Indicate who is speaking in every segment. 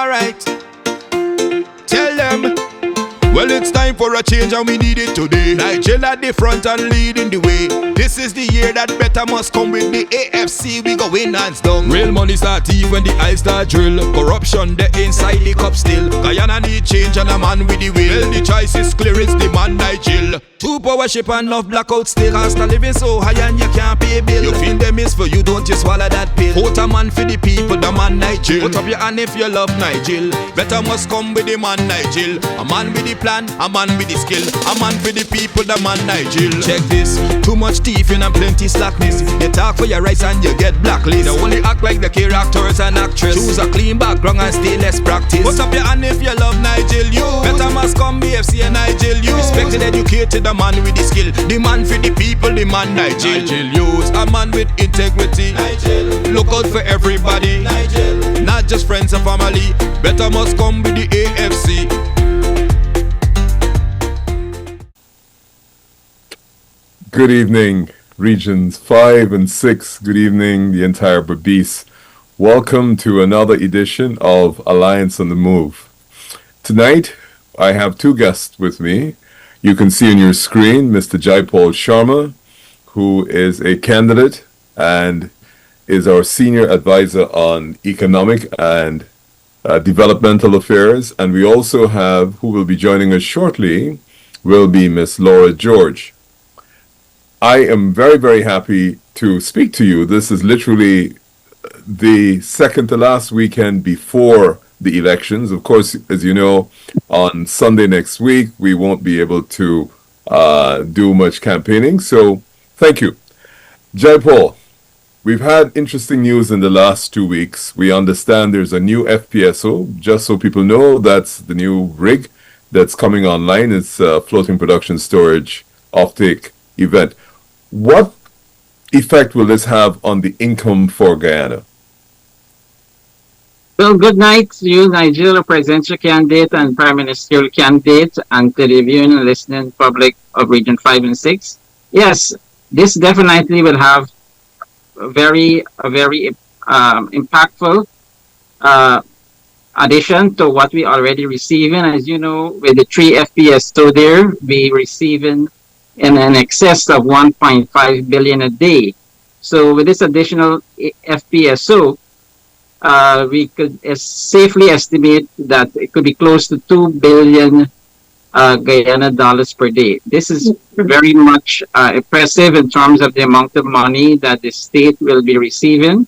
Speaker 1: Alright, tell them. Well, it's time for a change and we need it today. Nigel at the front and leading the way. This is the year that better must come with the AFC. We go win hands down. Real money start thief when the eyes start drill. Corruption the inside the cup still. Guyana need change and a man with the will. Well, the choice is clear, it's the man Nigel. Two power ship and enough blackout still. Cost of living so high and you can't pay bill. You feel them is for you, don't just swallow that pill. Vote a man for the people, the man Nigel. Put up your hand if you love Nigel. Better must come with the man Nigel. A man with the plan, a man with the skill. A man for the people, the man Nigel. Check this, too much thieving and plenty slackness. You talk for your rights and you get blacklisted. You only act like the characters and actress. Choose a clean background and stay less practice. Put up your hand if you love Nigel, you. Better must come BFC and Nigel, you. Respected, educated, the man with the skill. The man for the people, the man Nigel. Use a man with integrity. Nigel. Look out for everybody. Nigel. Not just friends and family. Better must come with the AFC.
Speaker 2: Good evening, Regions 5 and 6. Good evening, the entire Berbice. Welcome to another edition of Alliance on the Move. Tonight, I have two guests with me. You can see on your screen Mr. Jaipal Sharma, who is a candidate and is our senior advisor on economic and developmental affairs. And we also have, who will be joining us shortly, will be Miss Laura George. I am very, very happy to speak to you. This is literally the second to last weekend before the elections. Of course, as you know, on Sunday next week, we won't be able to do much campaigning. So thank you. Jaipal, we've had interesting news in the last 2 weeks. We understand there's a new FPSO. Just so people know, that's the new rig that's coming online. It's a floating production storage offtake event. What effect will this have on the income for Guyana?
Speaker 3: Well, good night to you, Nigel, a presidential candidate and prime ministerial candidate, and to the viewing and listening public of Region 5 and 6. Yes, this definitely will have a very impactful addition to what we already receiving. As you know, with the 3 FPSO there, we receiving in an excess of 1.5 billion a day. So with this additional FPSO, we could safely estimate that it could be close to 2 billion Guyana dollars per day. This is very much impressive in terms of the amount of money that the state will be receiving.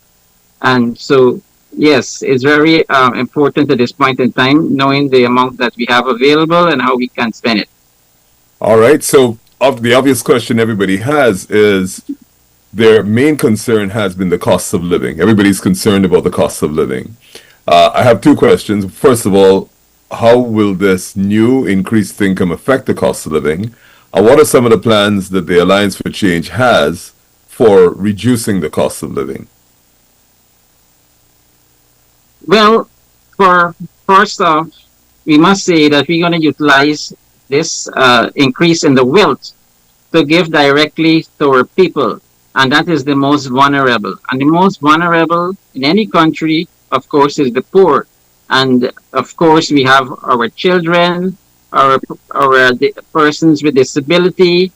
Speaker 3: And so, yes, it's very important at this point in time, knowing the amount that we have available and how we can spend it.
Speaker 2: All right. So the obvious question everybody has is, their main concern has been the cost of living. Everybody's concerned about the cost of living. I have two questions. First of all, how will this new increased income affect the cost of living? And what are some of the plans that the Alliance for Change has for reducing the cost of living?
Speaker 3: Well, first off, we must say that we're going to utilize this increase in the wealth to give directly to our people. And that is the most vulnerable. And the most vulnerable in any country, of course, is the poor. And of course, we have our children, our persons with disability,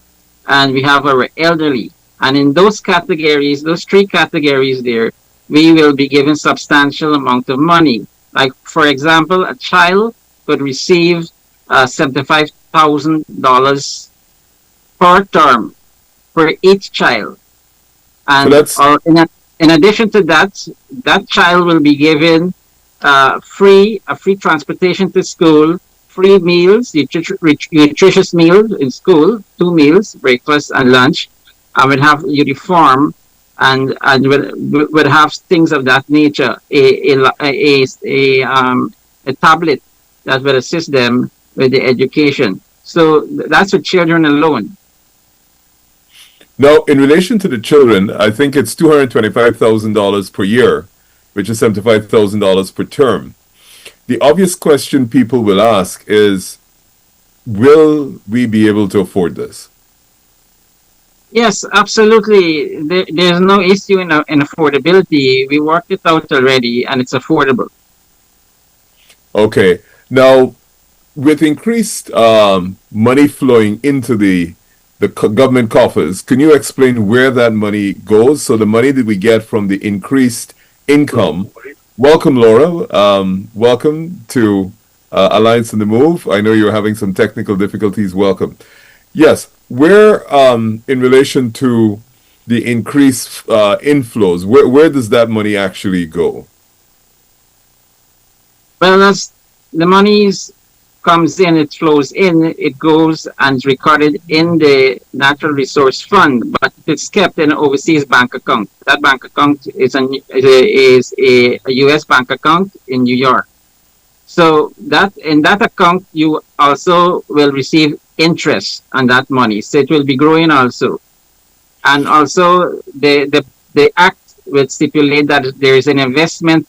Speaker 3: and we have our elderly. And in those categories, those 3 categories there, we will be given substantial amount of money. Like, for example, a child could receive $75,000 per term for each child. And in addition to that, that child will be given free transportation to school, free meals, nutritious meals in school, 2 meals, breakfast and lunch, and will have uniform and will have things of that nature. A tablet that will assist them with the education. So that's for children alone.
Speaker 2: Now, in relation to the children, I think it's $225,000 per year, which is $75,000 per term. The obvious question people will ask is, will we be able to afford this?
Speaker 3: Yes, absolutely. There's no issue in affordability. We worked it out already, and it's affordable.
Speaker 2: Okay. Now, with increased money flowing into the government coffers, can you explain where that money goes? So the money that we get from the increased income. Welcome, Laura. Welcome to Alliance on the Move. I know you're having some technical difficulties. Welcome. Yes, where in relation to the increased inflows, where does that money actually go?
Speaker 3: Well, as the monies comes in, it flows in, it goes and is recorded in the Natural Resource Fund, but it's kept in an overseas bank account. That bank account is a U.S. bank account in New York. So that in that account, you also will receive interest on that money. So it will be growing also. And also the act will stipulate that there is an investment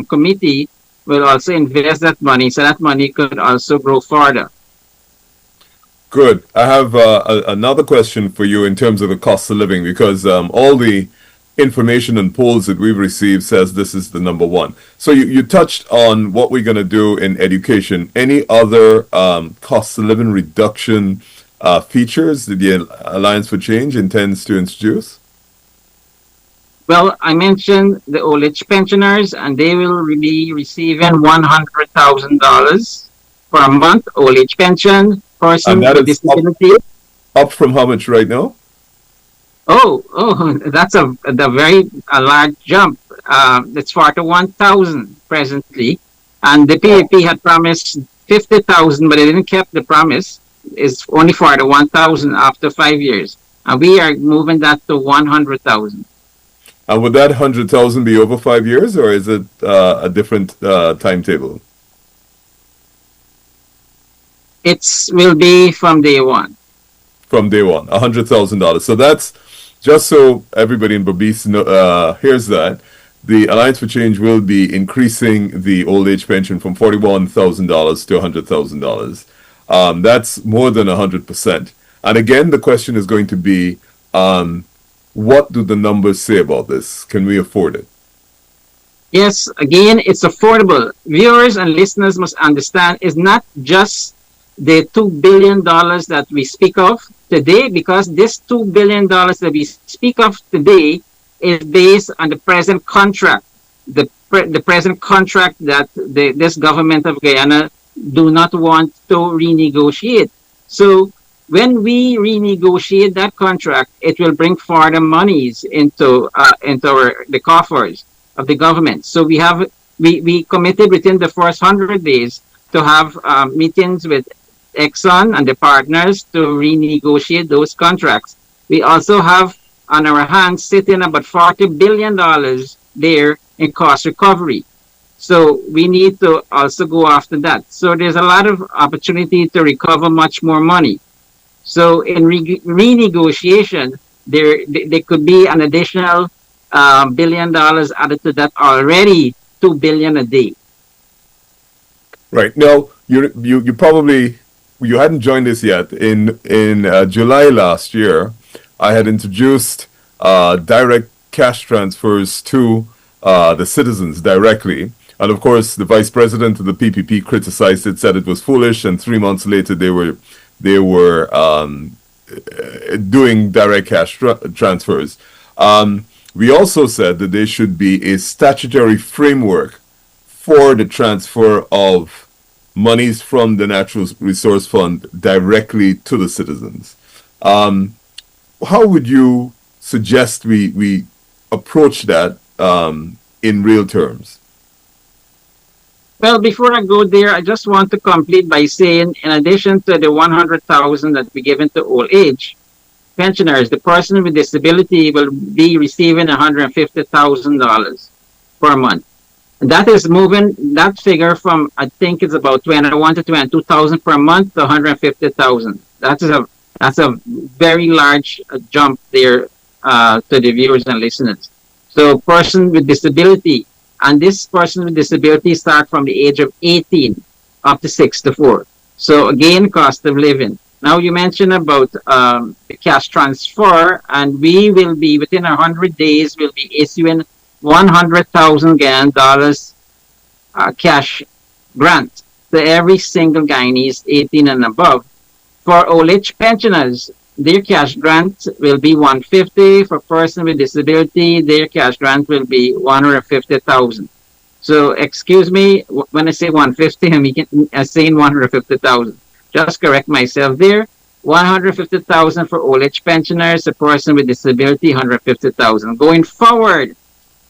Speaker 3: committee will also invest that money, so that money could also grow further.
Speaker 2: Good. I have another question for you in terms of the cost of living, because all the information and polls that we've received says this is the number one. So you touched on what we're going to do in education. Any other cost of living reduction features that the Alliance for Change intends to introduce?
Speaker 3: Well, I mentioned the old age pensioners, and they will be receiving $100,000 per month old age pension. Person
Speaker 2: And that
Speaker 3: with
Speaker 2: is
Speaker 3: disability.
Speaker 2: up from how much right now?
Speaker 3: Oh, that's a very large jump. It's 41,000 presently, and the PAP had promised 50,000, but they didn't keep the promise. It's only 41,000 after 5 years, and we are moving that to 100,000.
Speaker 2: And would that 100,000 be over 5 years, or is it a different timetable?
Speaker 3: It will be from day one.
Speaker 2: From day one, $100,000. So that's just so everybody in Berbice hears that the Alliance for Change will be increasing the old age pension from $41,000 to $100,000. That's more than 100%. And again, the question is going to be, what do the numbers say about this? Can we afford it?
Speaker 3: Yes, again, it's affordable. Viewers and listeners must understand it's not just the $2 billion that we speak of today, because this $2 billion that we speak of today is based on the present contract, the present contract that this government of Guyana do not want to renegotiate. So when we renegotiate that contract, it will bring further monies into the coffers of the government. So we committed within the first 100 days to have meetings with Exxon and the partners to renegotiate those contracts. We also have on our hands sitting about $40 billion there in cost recovery. So we need to also go after that. So there's a lot of opportunity to recover much more money. So in renegotiation, there could be an additional $1 billion added to that already, $2 billion a day.
Speaker 2: Right. Now, you probably you hadn't joined us yet. In July last year, I had introduced direct cash transfers to the citizens directly. And of course, the vice president of the PPP criticized it, said it was foolish, and 3 months later they were doing direct cash transfers. We also said that there should be a statutory framework for the transfer of monies from the Natural Resource Fund directly to the citizens. How would you suggest we approach that in real terms?
Speaker 3: Well, before I go there, I just want to complete by saying, in addition to the 100,000 that we given to old age pensioners, the person with disability will be receiving $150,000 per month. And that is moving that figure from, I think it's about 21 to 22,000 per month to 150,000. That's a very large jump there to the viewers and listeners. So, person with disability. And this person with disability start from the age of 18 up to 64. So again, cost of living. Now you mentioned about the cash transfer, and we will be within 100 days. We'll be issuing 100,000 Ghanaian dollars cash grant to every single Guyanese 18 and above. For old age pensioners, their cash grant will be 150. For person with disability, their cash grant will be 150,000. So excuse me when I say 150, I'm saying 150,000. Just correct myself there. 150,000 for old age pensioners, a person with disability, 150,000. Going forward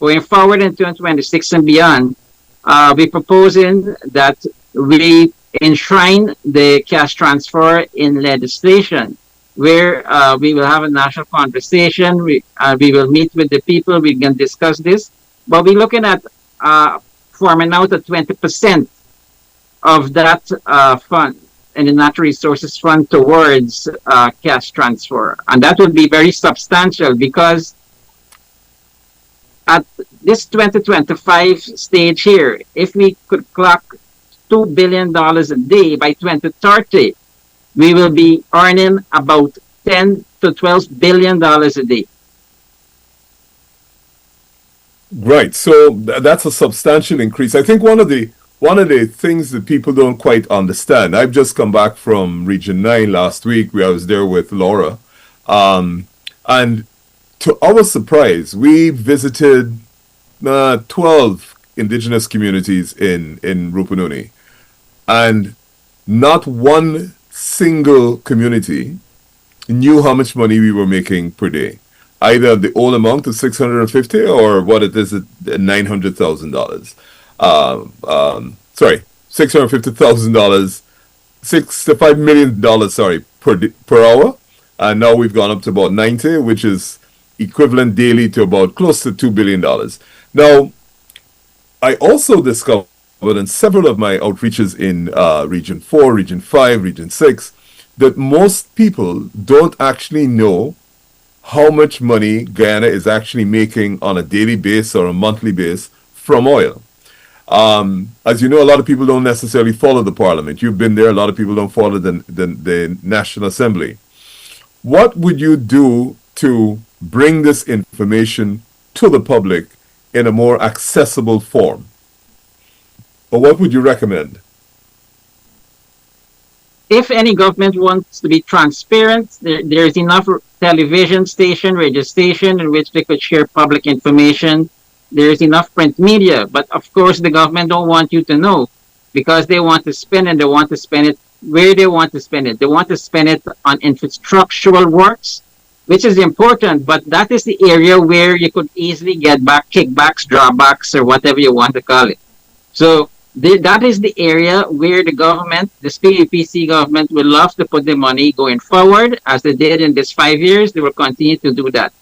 Speaker 3: in 2026 and beyond, we're proposing that we enshrine the cash transfer in legislation, where we will have a national conversation. We will meet with the people. We can discuss this. But we're looking at forming out a 20% of that fund in the Natural Resources Fund towards cash transfer. And that would be very substantial because at this 2025 stage here, if we could clock $2 billion a day by 2030, we will be earning about $10 to $12 billion a day.
Speaker 2: Right. So that's a substantial increase. I think one of the things that people don't quite understand. I've just come back from Region 9 last week, where I was there with Laura. And to our surprise, we visited 12 indigenous communities in Rupununi. And not one single community knew how much money we were making per day. Either the whole amount of 650 or what it is at $900,000. Sorry, $650,000, $65 million, sorry, per hour. And now we've gone up to about 90, which is equivalent daily to about close to $2 billion. Now, I also discovered in several of my outreaches in Region 4, Region 5, Region 6, that most people don't actually know how much money Guyana is actually making on a daily basis or a monthly basis from oil. As you know, a lot of people don't necessarily follow the parliament. You've been there. A lot of people don't follow the National Assembly. What would you do to bring this information to the public in a more accessible form? Or what would you recommend?
Speaker 3: If any government wants to be transparent, there is enough television station, radio station in which they could share public information. There is enough print media, but of course the government don't want you to know because they want to spend it. They want to spend it where they want to spend it. They want to spend it on infrastructural works, which is important, but that is the area where you could easily get back kickbacks, drawbacks, or whatever you want to call it. So that is the area where the government, the PUPC government, will love to put the money going forward, as they did in this 5 years. They will continue to do that.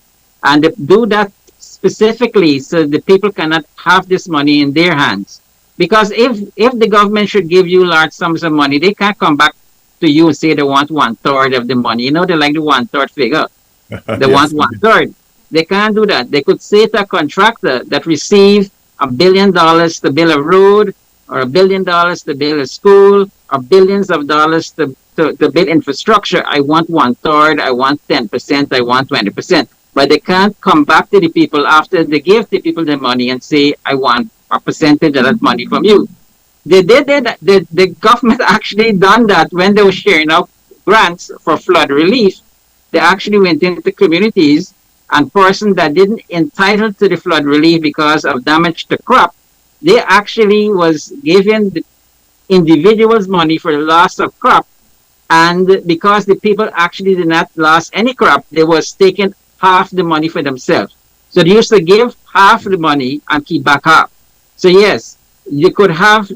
Speaker 3: And they do that specifically so the people cannot have this money in their hands. Because if the government should give you large sums of money, they can't come back to you and say they want 1/3 of the money. You know, they like the 1/3 figure. They want 1/3. They can't do that. They could say to a contractor that received $1 billion to build a road, or $1 billion to build a school, or billions of dollars to build infrastructure. I want 1/3, I want 10%, I want 20%. But they can't come back to the people after they give the people the money and say, I want a percentage of that money from you. They did that. The government actually done that when they were sharing out grants for flood relief. They actually went into communities, and person that didn't entitle to the flood relief because of damage to crop, they actually was giving the individuals money for the loss of crop. And because the people actually did not lose any crop, they was taking half the money for themselves. So they used to give half the money and keep back half. So yes, you could have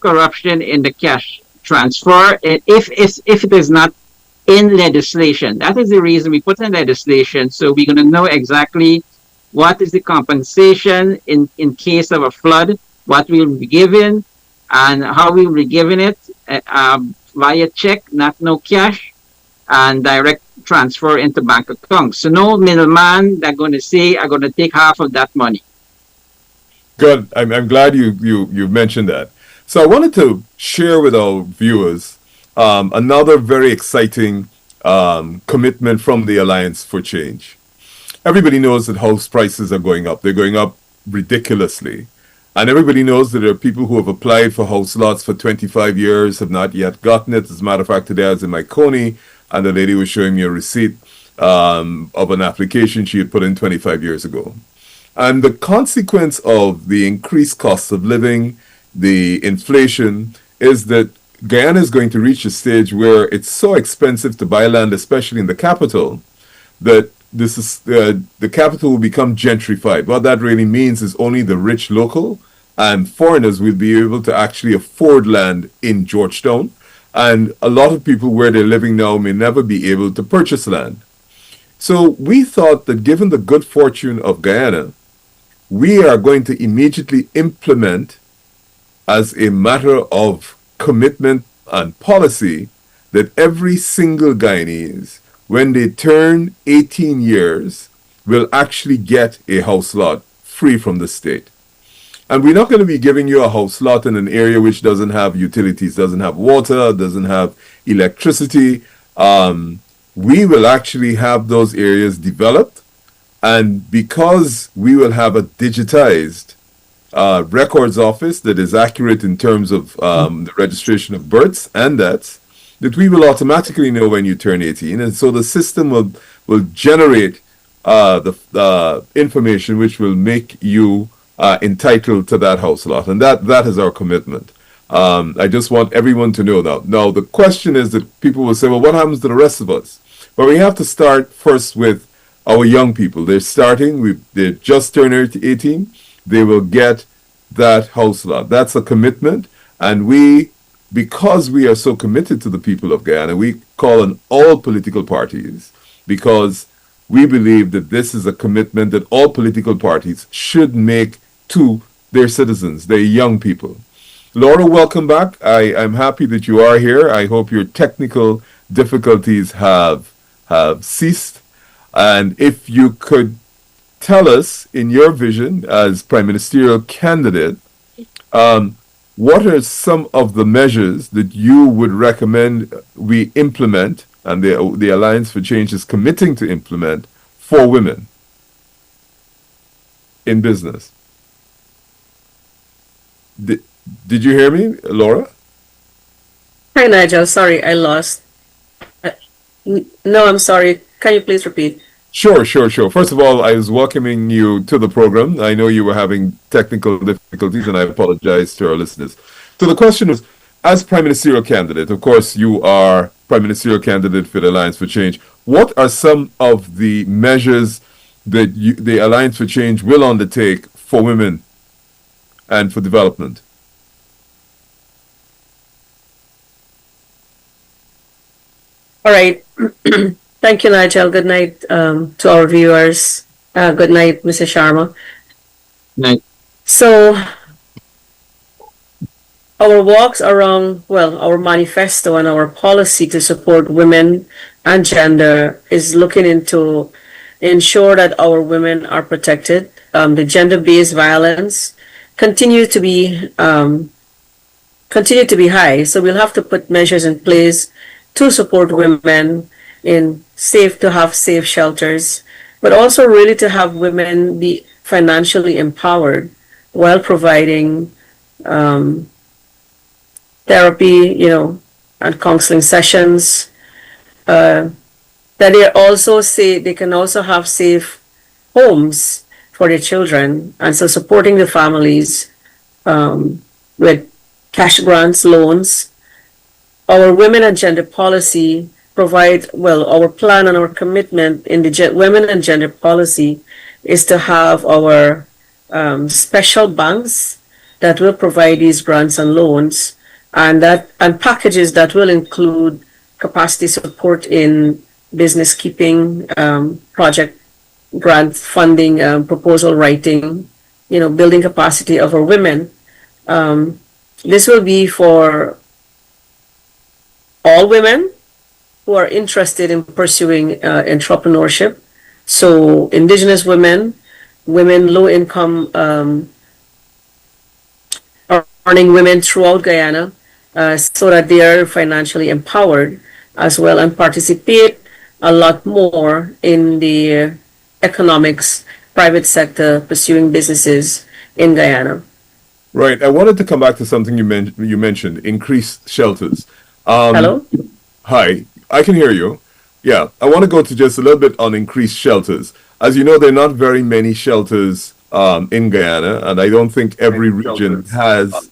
Speaker 3: corruption in the cash transfer if it is not in legislation. That is the reason we put in legislation, so we're going to know exactly what is the compensation in case of a flood, what we will be given, and how we will be giving it via check, not no cash, and direct transfer into bank accounts. So no middleman that going to say, I'm going to take half of that money.
Speaker 2: Good. I'm glad you mentioned that. So I wanted to share with our viewers another very exciting commitment from the Alliance for Change. Everybody knows that house prices are going up. They're going up ridiculously. And everybody knows that there are people who have applied for house lots for 25 years, have not yet gotten it. As a matter of fact, today I was in my Coney, and the lady was showing me a receipt of an application she had put in 25 years ago. And the consequence of the increased cost of living, the inflation, is that Guyana is going to reach a stage where it's so expensive to buy land, especially in the capital, that the capital will become gentrified. What that really means is only the rich local and foreigners will be able to actually afford land in Georgetown. And a lot of people where they're living now may never be able to purchase land. So we thought that given the good fortune of Guyana, we are going to immediately implement, as a matter of commitment and policy, that every single Guyanese, when they turn 18 years, will actually get a house lot free from the state. And we're not going to be giving you a house lot in an area which doesn't have utilities, doesn't have water, doesn't have electricity. We will actually have those areas developed. And because we will have a digitized records office that is accurate in terms of the registration of births and deaths, that we will automatically know when you turn 18. And so the system will generate the information which will make you entitled to that house lot. And that is our commitment. I just want everyone to know that. Now, the question is that people will say, well, what happens to the rest of us? But we have to start first with our young people. They just turned 18. They will get that house lot. That's a commitment. And because we are so committed to the people of Guyana, we call on all political parties, because we believe that this is a commitment that all political parties should make to their citizens, their young people. Laura, welcome back. I'm happy that you are here. I hope your technical difficulties have ceased. And if you could tell us, in your vision as Prime Ministerial candidate, what are some of the measures that you would recommend we implement, and the Alliance for Change is committing to implement, for women in business? Did you hear me, Laura?
Speaker 4: Hi, Nigel. Sorry, I lost. No, I'm sorry. Can you please repeat?
Speaker 2: Sure. First of all, I was welcoming you to the program. I know you were having technical difficulties, and I apologize to our listeners. So the question was, as Prime Ministerial candidate, of course, you are Prime Ministerial candidate for the Alliance for Change. What are some of the measures that the Alliance for Change will undertake for women and for development?
Speaker 4: All right. Thank you, Nigel. Good night to our viewers. Good night, Mrs. Sharma.
Speaker 3: Night.
Speaker 4: So, our walks around, our manifesto and our policy to support women and gender is looking into ensure that our women are protected. The gender-based violence continue to be high. So we'll have to put measures in place to support women to have safe shelters, but also really to have women be financially empowered while providing therapy, and counseling sessions. That they can also have safe homes for their children, and so supporting the families with cash grants, loans. Our women and gender policy our plan and our commitment in the women and gender policy is to have our special banks that will provide these grants and loans, and packages that will include capacity support in business keeping, project grant funding, proposal writing, building capacity of our women. This will be for all women who are interested in pursuing entrepreneurship. So indigenous women, low income earning women throughout Guyana, so that they are financially empowered as well and participate a lot more in the economics, private sector, pursuing businesses in Guyana.
Speaker 2: Right. I wanted to come back to something you mentioned, increased shelters. Um,
Speaker 4: Hello?
Speaker 2: Hi, I can hear you. Yeah, I want to go to just a little bit on increased shelters. As you know, there are not very many shelters in Guyana, and I don't think every region has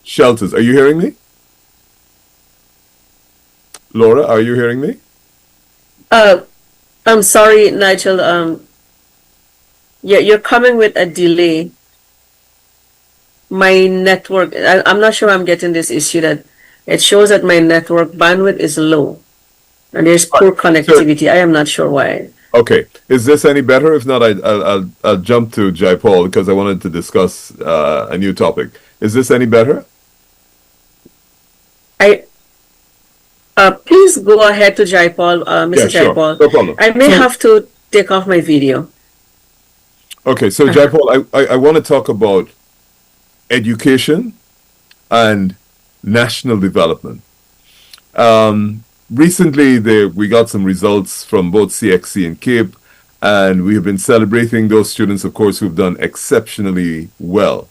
Speaker 2: shelters. Are you hearing me? Laura, are you hearing me?
Speaker 4: Uh, I'm sorry, Nigel. You're coming with a delay. My network, I'm not sure I'm getting this issue that it shows that my network bandwidth is low and there's
Speaker 2: Right.
Speaker 4: poor
Speaker 2: So,
Speaker 4: connectivity. I am not sure why.
Speaker 2: okay, is this any better? If not, I'll jump to Jai Paul because I wanted to discuss a new topic. Is this any better?
Speaker 4: I Please go ahead to Jaipal,
Speaker 2: Yeah,
Speaker 4: Mr.
Speaker 2: sure,
Speaker 4: Jaipal.
Speaker 2: no problem.
Speaker 4: I may
Speaker 2: So,
Speaker 4: have to take off my video.
Speaker 2: okay, so Jai Paul, I want to talk about education and national development. Recently, we got some results from both CXC and CAPE, and we have been celebrating those students, of course, who've done exceptionally well.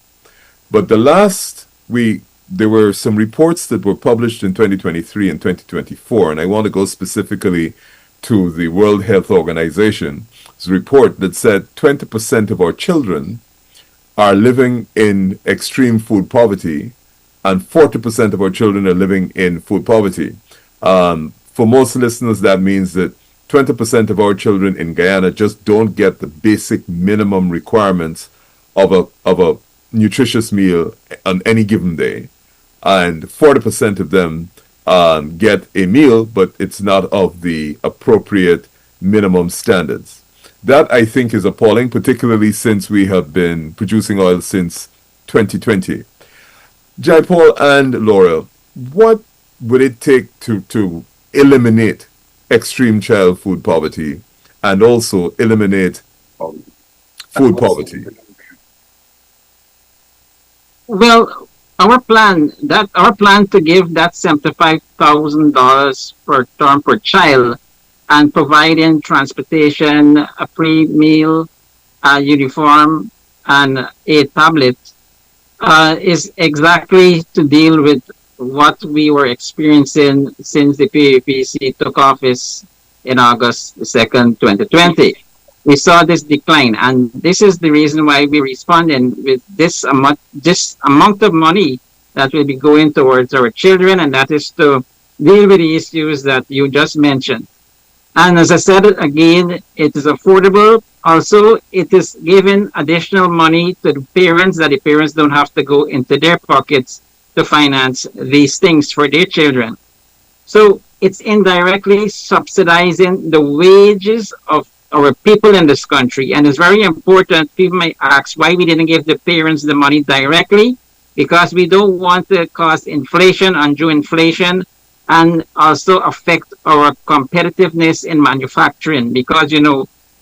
Speaker 2: But there were some reports that were published in 2023 and 2024, and I want to go specifically to the World Health Organization's report that said 20% of our children are living in extreme food poverty, and 40% of our children are living in food poverty. For most listeners, that means that 20% of our children in Guyana just don't get the basic minimum requirements of a nutritious meal on any given day, and 40% of them get a meal, but it's not of the appropriate minimum standards. That I think is appalling, particularly since we have been producing oil since 2020. Jai Paul and Laura, what would it take to eliminate extreme child food poverty and also eliminate food poverty?
Speaker 3: Well, our plan to give that $75,000 per term per child and providing transportation, a free meal, a uniform, and a tablet is exactly to deal with what we were experiencing since the PAPC took office in August 2nd, 2020. We saw this decline, and this is the reason why we responded with this amount of money that will be going towards our children, and that is to deal with the issues that you just mentioned. And as I said again, it is affordable. Also, it is giving additional money to the parents that the parents don't have to go into their pockets to finance these things for their children. So it's indirectly subsidizing the wages of our people in this country. And it's very important. People may ask why we didn't give the parents the money directly, because we don't want to cause inflation, undue inflation, and also affect our competitiveness in manufacturing, because,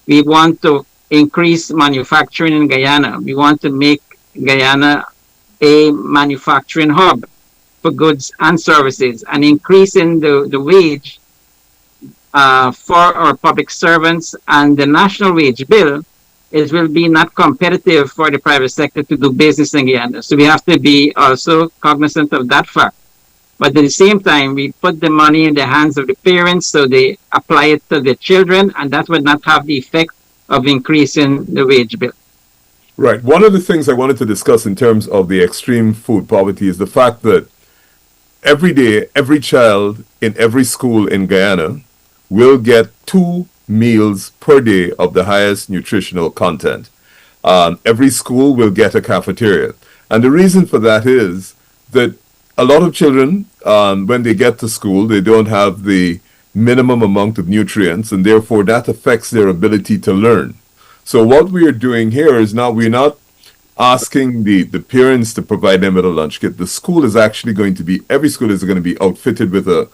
Speaker 3: we want to increase manufacturing in Guyana. We want to make Guyana a manufacturing hub for goods and services, and increasing the wage for our public servants and the national wage bill, it will be not competitive for the private sector to do business in Guyana. So we have to be also cognizant of that fact. But at the same time, we put the money in the hands of the parents so they apply it to the children, and that would not have the effect of increasing the wage bill.
Speaker 2: Right. One of the things I wanted to discuss in terms of the extreme food poverty is the fact that every day, every child in every school in Guyana will get 2 meals per day of the highest nutritional content. Every school will get a cafeteria. And the reason for that is that a lot of children, when they get to school, they don't have the minimum amount of nutrients, and therefore that affects their ability to learn. So what we are doing here is we're not asking the parents to provide them with a lunch kit. Every school is going to be outfitted with a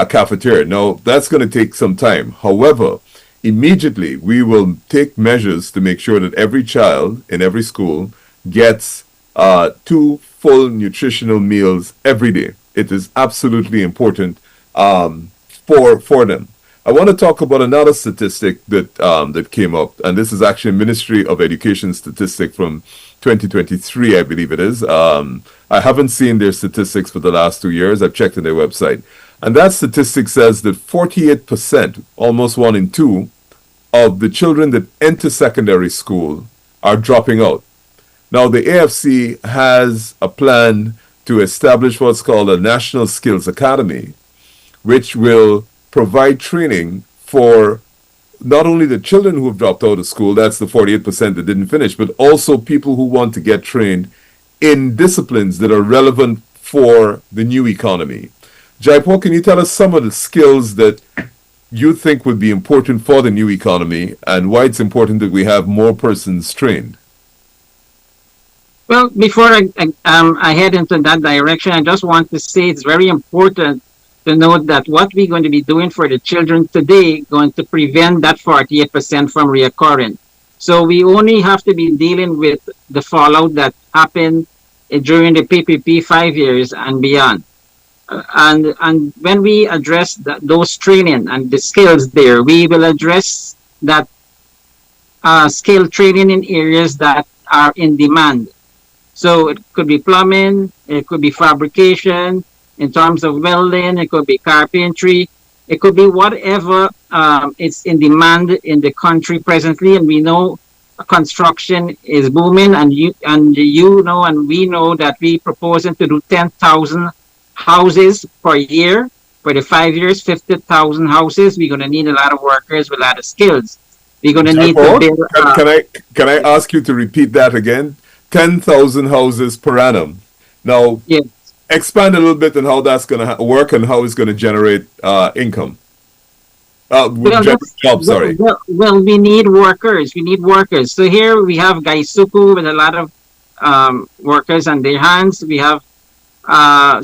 Speaker 2: cafeteria. Now, that's going to take some time. However, immediately we will take measures to make sure that every child in every school gets 2 full nutritional meals every day. It is absolutely important for them. I want to talk about another statistic that came up, and this is actually a Ministry of Education statistic from 2023, I believe it is. I haven't seen their statistics for the last 2 years. I've checked on their website. And that statistic says that 48%, almost 1 in 2, of the children that enter secondary school are dropping out. Now, the AFC has a plan to establish what's called a National Skills Academy, which will provide training for not only the children who have dropped out of school, that's the 48% that didn't finish, but also people who want to get trained in disciplines that are relevant for the new economy. Jaipur, can you tell us some of the skills that you think would be important for the new economy and why it's important that we have more persons trained?
Speaker 3: Well, before I head into that direction, I just want to say it's very important to note that what we're going to be doing for the children today going to prevent that 48% from reoccurring. So we only have to be dealing with the fallout that happened during the PPP 5 years and beyond. And when we address those training and the skills there, we will address that skill training in areas that are in demand. So it could be plumbing, it could be fabrication, in terms of welding, it could be carpentry, it could be whatever is in demand in the country presently. And we know construction is booming, and you know, and we know that we proposing to do 10,000 houses per year for the 5 years, 50,000 houses. We're going to need a lot of workers with a lot of skills. We're going to need to build.
Speaker 2: Can I ask you to repeat that again? 10,000 houses per annum. Now,
Speaker 3: yes.
Speaker 2: Expand a little bit on how that's going to work and how it's going to generate income. Jobs, sorry.
Speaker 3: Well, we need workers. We need workers. So here we have Gaisuku with a lot of workers on their hands. We have,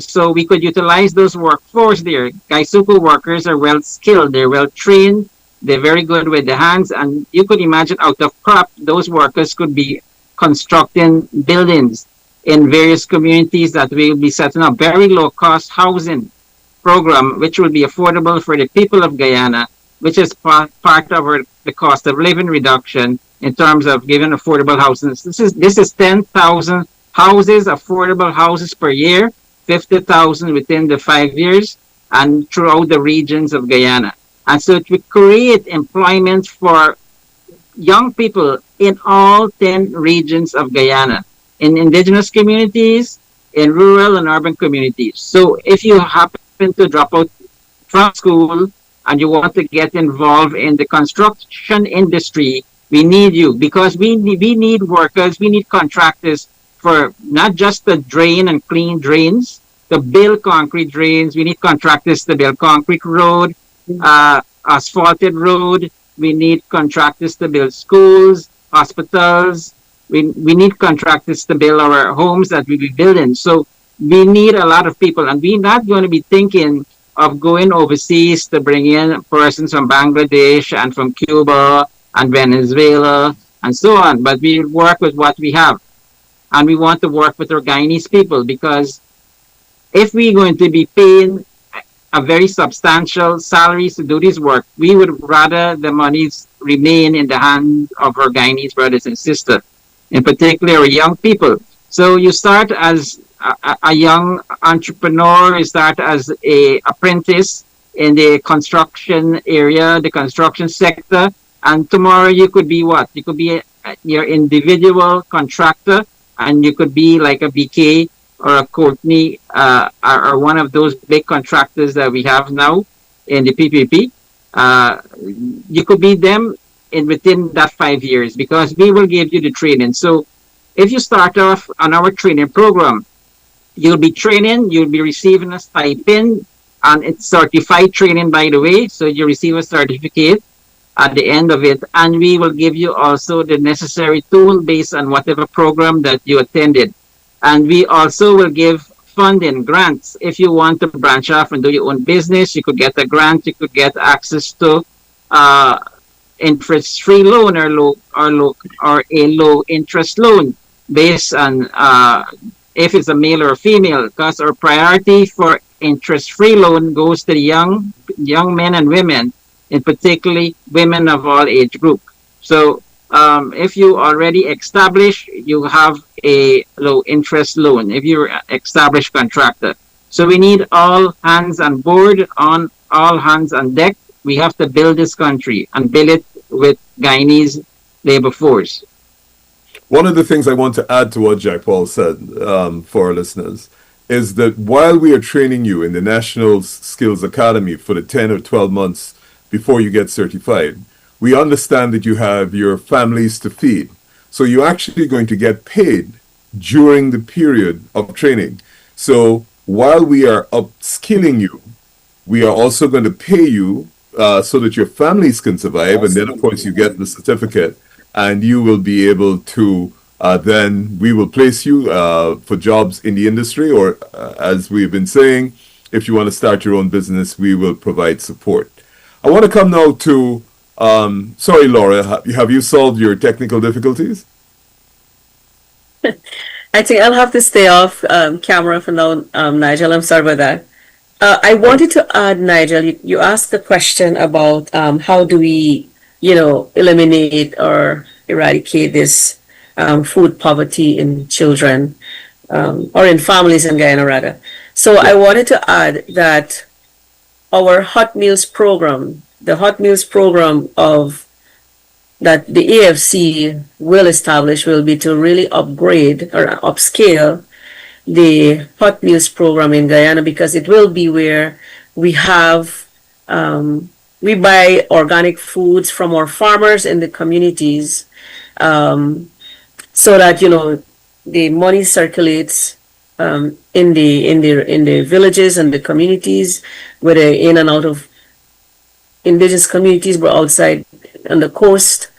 Speaker 3: so we could utilize those workforce there. Gaisuku workers are well skilled. They're well trained. They're very good with the hands. And you could imagine out of crop, those workers could be constructing buildings in various communities that we will be setting up very low cost housing program, which will be affordable for the people of Guyana, which is part of the cost of living reduction in terms of giving affordable houses. This is 10,000 houses, affordable houses per year, 50,000 within the 5 years and throughout the regions of Guyana. And so it will create employment for young people in all 10 regions of Guyana, in indigenous communities, in rural and urban communities. So if you happen to drop out from school and you want to get involved in the construction industry, we need you, because we need workers, we need contractors for not just to drain and clean drains, to build concrete drains. We need contractors to build concrete road, asphalted road. We need contractors to build schools, hospitals. We need contractors to build our homes that we be building. So we need a lot of people, and we're not going to be thinking of going overseas to bring in persons from Bangladesh and from Cuba and Venezuela and so on. But we work with what we have, and we want to work with our Guyanese people, because if we're going to be paying a very substantial salaries to do this work, we would rather the monies remain in the hands of our Guyanese brothers and sisters, in particular our young people. So you start as a young entrepreneur, you start as a apprentice in the construction area, the construction sector, and tomorrow you could be what? You could be your individual contractor, and you could be like a BK or a Courtney, or one of those big contractors that we have now in the PPP. You could be them within that 5 years, because we will give you the training. So if you start off on our training program, you'll be training, you'll be receiving a stipend, and it's certified training, by the way. So you receive a certificate at the end of it, and we will give you also the necessary tool based on whatever program that you attended. And we also will give funding, grants. If you want to branch off and do your own business, you could get a grant, you could get access to interest-free loan or a low interest loan based on if it's a male or a female, because our priority for interest-free loan goes to the young men and women in particularly women of all age group. So if you already established, you have a low interest loan if you're an established contractor. So we need all hands on board, on all hands on deck. We have to build this country and build it with Guyanese labor force.
Speaker 2: One of the things I want to add to what Jack Paul said for our listeners is that while we are training you in the National Skills Academy for the 10 or 12 months before you get certified, we understand that you have your families to feed. So you're actually going to get paid during the period of training. So while we are upskilling you, we are also going to pay you so that your families can survive. And then, of course, you get the certificate and you will be able to then we will place you for jobs in the industry, or as we've been saying, if you want to start your own business, we will provide support. I want to come now to, sorry, Laura, have you solved your technical difficulties?
Speaker 4: I think I'll have to stay off camera for now, Nigel. I'm sorry about that. I wanted to add, Nigel, you asked the question about how do we, eliminate or eradicate this food poverty in children or in families in Guyana, rather. So I wanted to add that our hot meals program, the hot meals program of that the AFC will establish will be to really upgrade or upscale the hot meals program in Guyana, because it will be where we have we buy organic foods from our farmers in the communities, so that the money circulates in the villages and the communities, whether in and out of indigenous communities, but outside on the coast.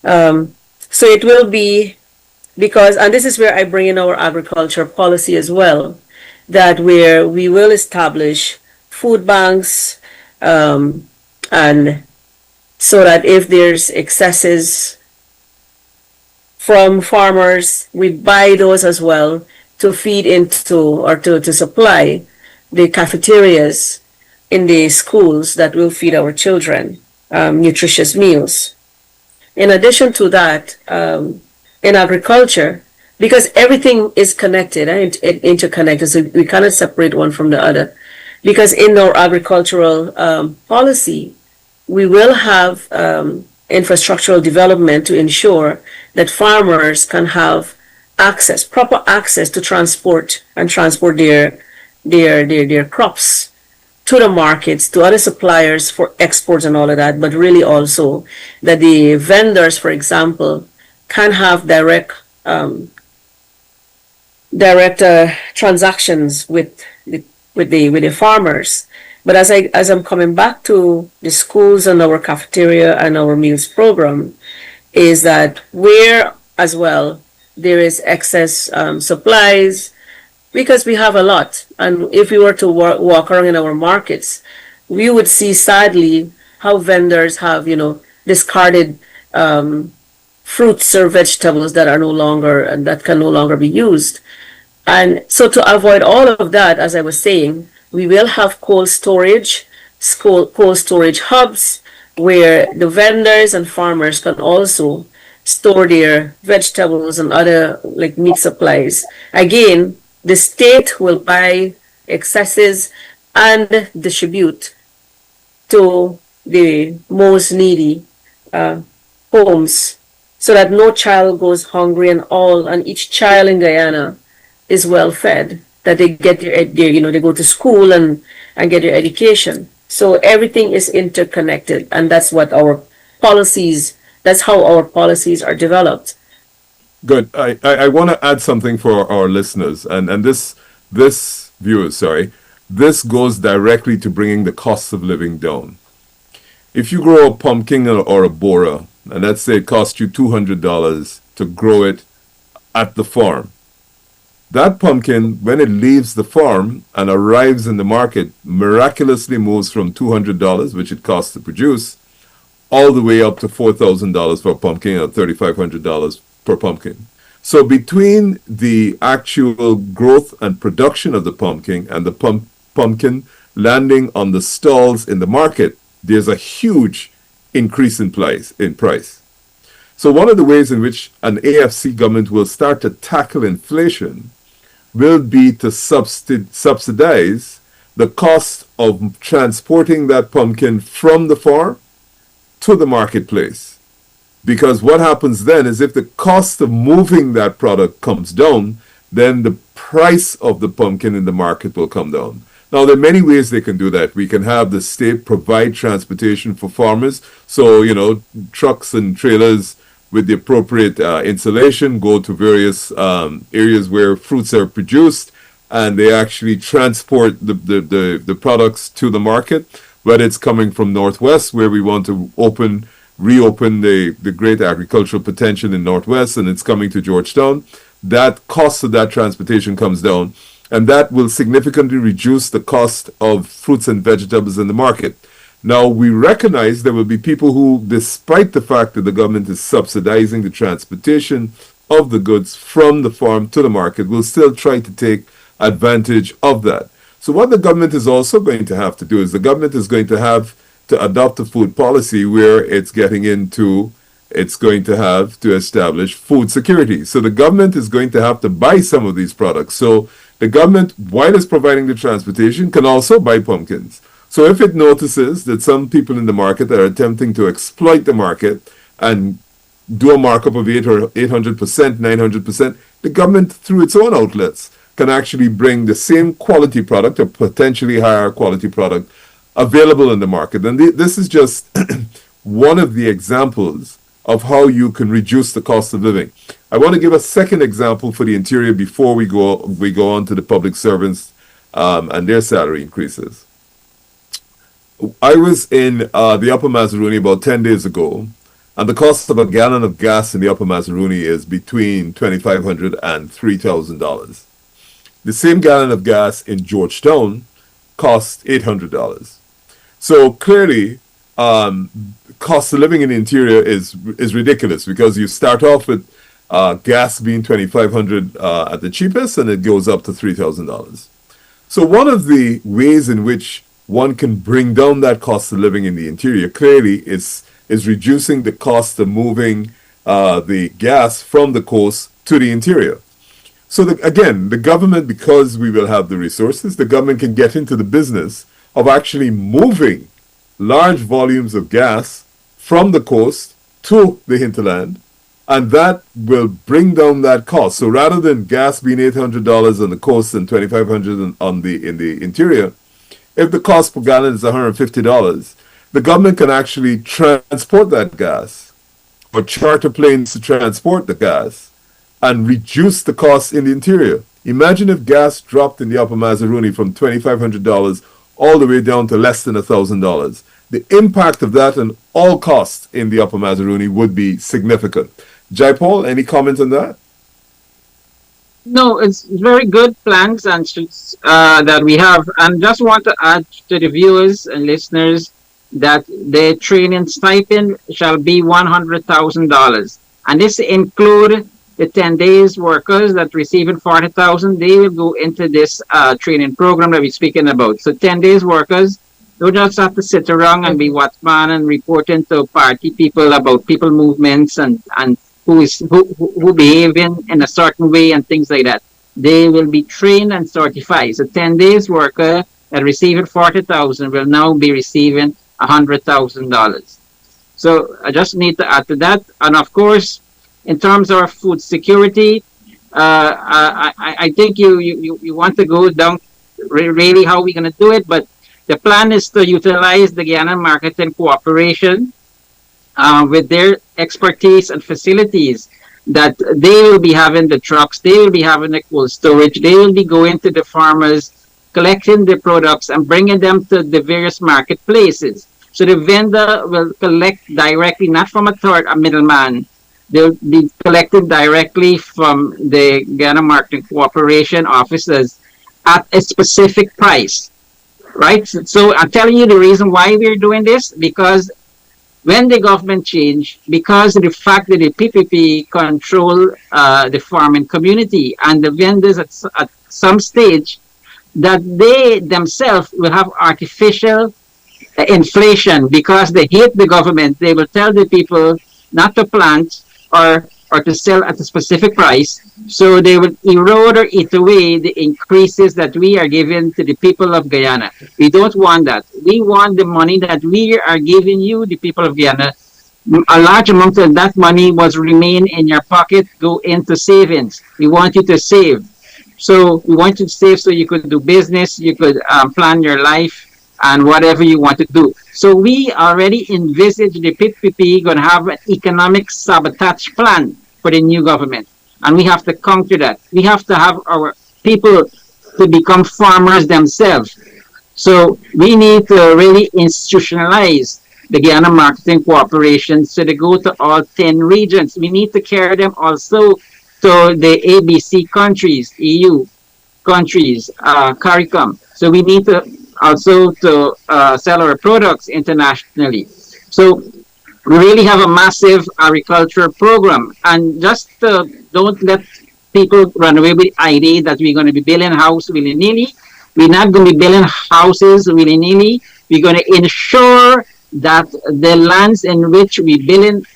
Speaker 4: So it will be because, and this is where I bring in our agriculture policy as well, that where we will establish food banks, and so that if there's excesses from farmers, we buy those as well to feed into or to supply the cafeterias in the schools that will feed our children nutritious meals. In addition to that, in agriculture, because everything is connected and interconnected, so we cannot separate one from the other. Because in our agricultural policy, we will have infrastructural development to ensure that farmers can have access, proper access to transport their crops to the markets, to other suppliers for exports and all of that, but really also that the vendors, for example, can have direct transactions with the farmers. But as I'm coming back to the schools and our cafeteria and our meals program, is that where as well there is excess supplies, because we have a lot, and if we were to walk around in our markets, we would see sadly how vendors have discarded fruits or vegetables that are no longer and that can no longer be used. And so to avoid all of that, as I was saying, we will have cold storage hubs where the vendors and farmers can also store their vegetables and other like meat supplies. Again, the state will buy excesses and distribute to the most needy homes, so that no child goes hungry and each child in Guyana is well fed, that they get their they go to school and get their education. So everything is interconnected, and that's what that's how our policies are developed.
Speaker 2: Good. I want to add something for our listeners, and this viewers, sorry. This goes directly to bringing the cost of living down. If you grow a pumpkin or a bora, and let's say it costs you $200 to grow it at the farm, that pumpkin, when it leaves the farm and arrives in the market, miraculously moves from $200, which it costs to produce, all the way up to $4,000 for a pumpkin or $3,500 per pumpkin. So between the actual growth and production of the pumpkin and the pumpkin landing on the stalls in the market, there's a huge increase in price. So one of the ways in which an AFC government will start to tackle inflation will be to subsidize the cost of transporting that pumpkin from the farm to the marketplace. Because what happens then is if the cost of moving that product comes down, then the price of the pumpkin in the market will come down. Now, there are many ways they can do that. We can have the state provide transportation for farmers. So, trucks and trailers with the appropriate insulation go to various areas where fruits are produced, and they actually transport the products to the market, whether it's coming from Northwest, where we want to reopen the great agricultural potential in Northwest, and it's coming to Georgetown. That cost of that transportation comes down, and that will significantly reduce the cost of fruits and vegetables in the market. Now, we recognize there will be people who, despite the fact that the government is subsidizing the transportation of the goods from the farm to the market, will still try to take advantage of that. So what the government is also going to have to do is the government is going to have to adopt a food policy where it's going to have to establish food security. So the government is going to have to buy some of these products. So the government, while it's providing the transportation, can also buy pumpkins. So if it notices that some people in the market are attempting to exploit the market and do a markup of 800%, 900%, the government, through its own outlets, can actually bring the same quality product or potentially higher quality product available in the market. And this is just one of the examples of how you can reduce the cost of living. I want to give a second example for the interior before we go on to the public servants and their salary increases. I was in the Upper Mazaruni about 10 days ago, and the cost of a gallon of gas in the Upper Mazaruni is between $2,500 and $3,000. The same gallon of gas in Georgetown costs $800. So clearly, cost of living in the interior is ridiculous, because you start off with gas being $2,500 at the cheapest, and it goes up to $3,000. So one of the ways in which one can bring down that cost of living in the interior clearly is reducing the cost of moving the gas from the coast to the interior. So again, the government, because we will have the resources, the government can get into the business of actually moving large volumes of gas from the coast to the hinterland, and that will bring down that cost. So rather than gas being $800 on the coast and $2,500 in the interior, if the cost per gallon is $150, the government can actually transport that gas or charter planes to transport the gas and reduce the cost in the interior. Imagine if gas dropped in the Upper Mazaruni from $2,500 all the way down to less than $1,000. The impact of that on all costs in the Upper Mazaruni would be significant. Jaipal, any comments on that?
Speaker 3: No, it's very good plans and that we have. And just want to add to the viewers and listeners that the training stipend shall be $100,000. And this include the 10 days workers that receiving $40,000. They will go into this training program that we're speaking about. So 10 days workers don't just have to sit around and be watchman and reporting to party people about people movements and who behaving in a certain way and things like that. They will be trained and certified. So 10 days worker that receiving $40,000 will now be receiving $100,000. So I just need to add to that. And of course, in terms of food security, I think you want to go down really how we're going to do it, but the plan is to utilize the Guyana Marketing Corporation with their expertise and facilities, that they will be having the trucks, they will be having the cold storage, they will be going to the farmers, collecting the products and bringing them to the various marketplaces. So the vendor will collect directly, not from a middleman. They'll be collected directly from the Guyana Marketing Corporation officers at a specific price, right? So I'm telling you the reason why we're doing this, because when the government changed, because of the fact that the PPP control the farming community and the vendors at some stage, that they themselves will have artificial inflation because they hate the government. They will tell the people not to plant or to sell at a specific price. So they will erode or eat away the increases that we are giving to the people of Guyana. We don't want that. We want the money that we are giving you, the people of Guyana. A large amount of that money was remain in your pocket, go into savings. We want you to save. So we want you to save so you could do business, you could plan your life and whatever you want to do. So we already envisage the PPP going to have an economic sabotage plan for the new government. And we have to counter that. We have to have our people to become farmers themselves. So we need to really institutionalize the Guyana Marketing Corporation so they go to all 10 regions. We need to carry them also to the ABC countries, EU countries, CARICOM. So we need to also to sell our products internationally. So we really have a massive agriculture program. And just don't let people run away with the idea that we're going to be building houses willy-nilly. We're not going to be building houses willy-nilly. We're going to ensure that the lands in which we build